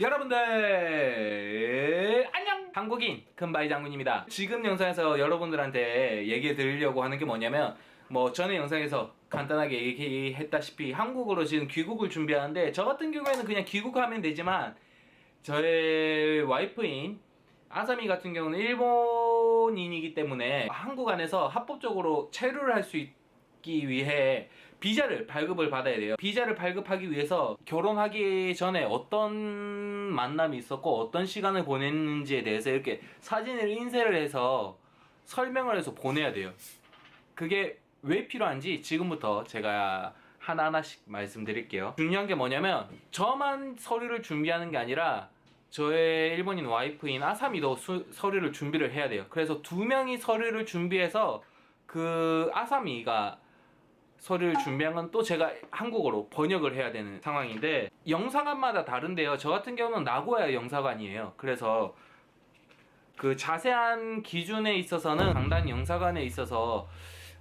여러분들 안녕! 한국인 금바이 장군입니다. 지금 영상에서 여러분들한테 얘기 드리려고 하는 게 뭐냐면 전에 영상에서 간단하게 얘기했다시피 한국으로 지금 귀국을 준비하는데, 저 같은 경우에는 그냥 귀국하면 되지만 저의 와이프인 아사미 같은 경우는 일본인이기 때문에 한국 안에서 합법적으로 체류를 할 수 있기 위해 비자를 발급을 받아야 돼요. 비자를 발급하기 위해서 결혼하기 전에 어떤 만남이 있었고 어떤 시간을 보냈는지에 대해서 이렇게 사진을 인쇄를 해서 설명을 해서 보내야 돼요. 그게 왜 필요한지 지금부터 제가 하나하나씩 말씀드릴게요. 중요한 게 뭐냐면 저만 서류를 준비하는 게 아니라 저의 일본인 와이프인 아사미도 서류를 준비를 해야 돼요. 그래서 두 명이 서류를 준비해서 그 아사미가 서류를 준비한 건 또 제가 한국어로 번역을 해야 되는 상황인데, 영사관마다 다른데요. 저 같은 경우는 나고야 영사관이에요. 그래서 그 자세한 기준에 있어서는 강단 영사관에 있어서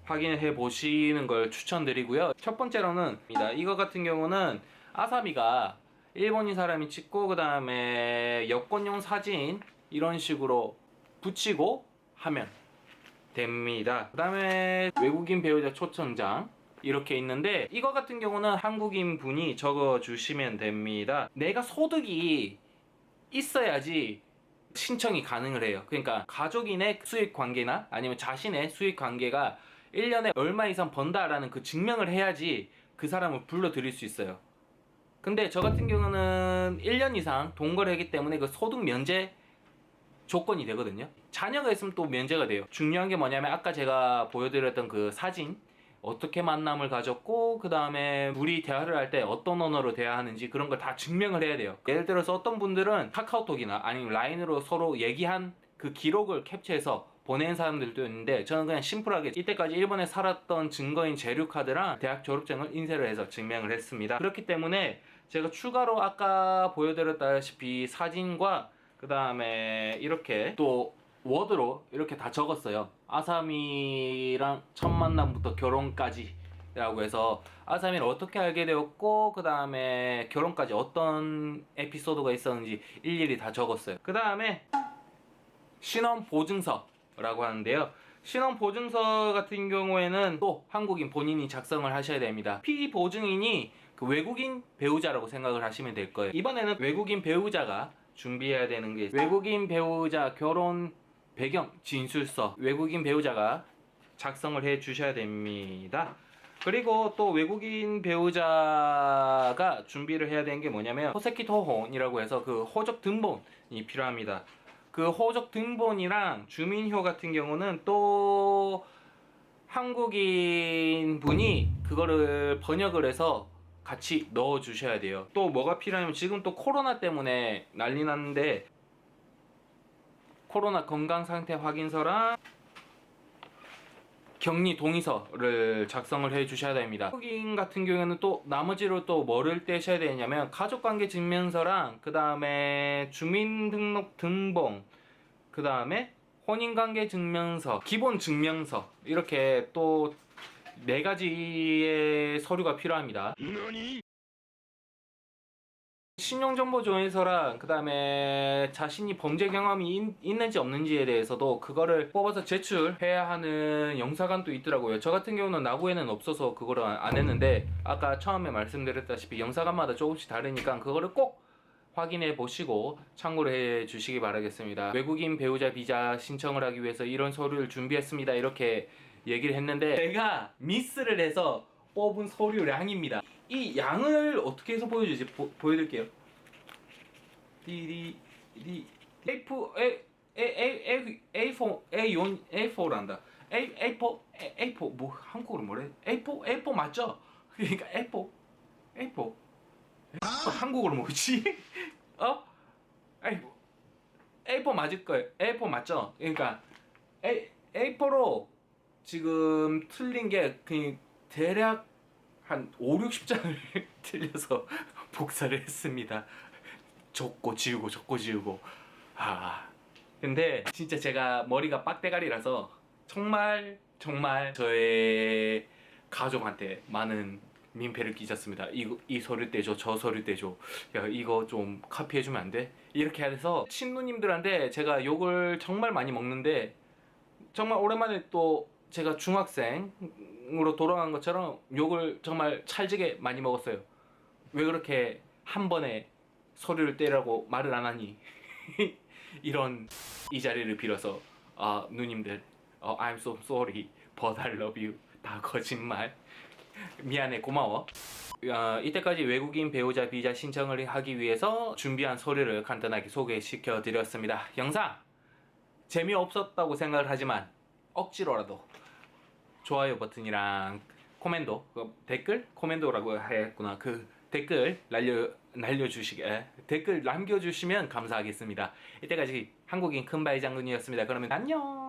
확인해 보시는 걸 추천드리고요. 첫 번째로는 이거 같은 경우는 아사미가 일본인 사람이 찍고 그 다음에 여권용 사진 이런 식으로 붙이고 하면 됩니다. 그 다음에 외국인 배우자 초청장 이렇게 있는데, 이거 같은 경우는 한국인 분이 적어 주시면 됩니다. 내가 소득이 있어야지 신청이 가능을 해요. 그러니까 가족인의 수익 관계나 아니면 자신의 수익 관계가 1년에 얼마 이상 번다라는 그 증명을 해야지 그 사람을 불러들일 수 있어요. 근데 저 같은 경우는 1년 이상 동거래하기 때문에 그 소득 면제 조건이 되거든요. 자녀가 있으면 또 면제가 돼요. 중요한 게 뭐냐면 아까 제가 보여드렸던 그 사진, 어떻게 만남을 가졌고 그 다음에 둘이 대화를 할 때 어떤 언어로 대화하는지 그런 걸 다 증명을 해야 돼요. 예를 들어서 어떤 분들은 카카오톡이나 아니면 라인으로 서로 얘기한 그 기록을 캡처해서 보낸 사람들도 있는데, 저는 그냥 심플하게 이때까지 일본에 살았던 증거인 재료카드랑 대학 졸업증을 인쇄를 해서 증명을 했습니다. 그렇기 때문에 제가 추가로 아까 보여드렸다시피 사진과 그 다음에 이렇게 또 워드로 이렇게 다 적었어요. 아사미랑 첫 만남부터 결혼까지 라고 해서 아사미를 어떻게 알게 되었고 그 다음에 결혼까지 어떤 에피소드가 있었는지 일일이 다 적었어요. 그 다음에 신원보증서라고 하는데요. 신원보증서 같은 경우에는 또 한국인 본인이 작성을 하셔야 됩니다. 피보증인이 그 외국인 배우자라고 생각을 하시면 될 거예요. 이번에는 외국인 배우자가 준비해야 되는 게 외국인 배우자 결혼 배경 진술서, 외국인 배우자가 작성을 해 주셔야 됩니다. 그리고 또 외국인 배우자가 준비를 해야 되는 게 뭐냐면 호세키 토혼이라고 해서 그 호적 등본이 필요합니다. 그 호적 등본이랑 주민票같은 경우는 또 한국인 분이 그거를 번역을 해서 같이 넣어 주셔야 돼요. 또 뭐가 필요하냐면 지금 또 코로나 때문에 난리 났는데 코로나 건강상태 확인서랑 격리 동의서를 작성을 해 주셔야 됩니다. 한국인 같은 경우에는 또 나머지로 또 뭐를 떼셔야 되냐면 가족관계 증명서랑 그 다음에 주민등록 등본, 그 다음에 혼인관계 증명서, 기본 증명서, 이렇게 또 4가지의 서류가 필요합니다. 신용정보조회서랑 그 다음에 자신이 범죄 경험이 있는지 없는지에 대해서도 그거를 뽑아서 제출해야 하는 영사관도 있더라고요. 저 같은 경우는 나고에는 없어서 그거를 안 했는데, 아까 처음에 말씀드렸다시피 영사관마다 조금씩 다르니까 그거를 꼭 확인해 보시고 참고를 해 주시기 바라겠습니다. 외국인 배우자 비자 신청을 하기 위해서 이런 서류를 준비했습니다, 이렇게 얘기를 했는데 제가 미스를 해서 뽑은 서류량입니다. 이 양을 어떻게 해서 보여주지? 보여드릴게요. A4란다. A4 뭐 한국어로 뭐래? A4 맞죠? 그러니까 A4 한국어로 뭐지? 어? A4 맞을 거예요. A4 맞죠? 그러니까 A4로 지금 틀린 게 그냥 대략 한 5, 60장을 틀려서 복사를 했습니다. 적고 지우고 적고 지우고. 근데 진짜 제가 머리가 빡대가리라서 정말 저의 가족한테 많은 민폐를 끼쳤습니다. 이 서류 떼줘, 저 서류 떼줘. 야, 이거 좀 카피해주면 안 돼? 이렇게 해서 친누님들한테 제가 욕을 정말 많이 먹는데, 정말 오랜만에 또 제가 중학생으로 돌아간 것처럼 욕을 정말 찰지게 많이 먹었어요. 왜 그렇게 한 번에 서류를 떼라고 말을 안 하니? 이런 이 자리를 빌어서 누님들 I'm so sorry but I love you 다 거짓말. 미안해, 고마워. 이때까지 외국인 배우자 비자 신청을 하기 위해서 준비한 서류를 간단하게 소개시켜 드렸습니다. 영상 재미없었다고 생각을 하지만 억지로라도 좋아요 버튼이랑 코멘도, 댓글? 코멘도라고 했구나. 그 댓글 날려주시게 댓글 남겨주시면 감사하겠습니다. 이때까지 한국인 큰바위 장군이었습니다. 그러면 안녕.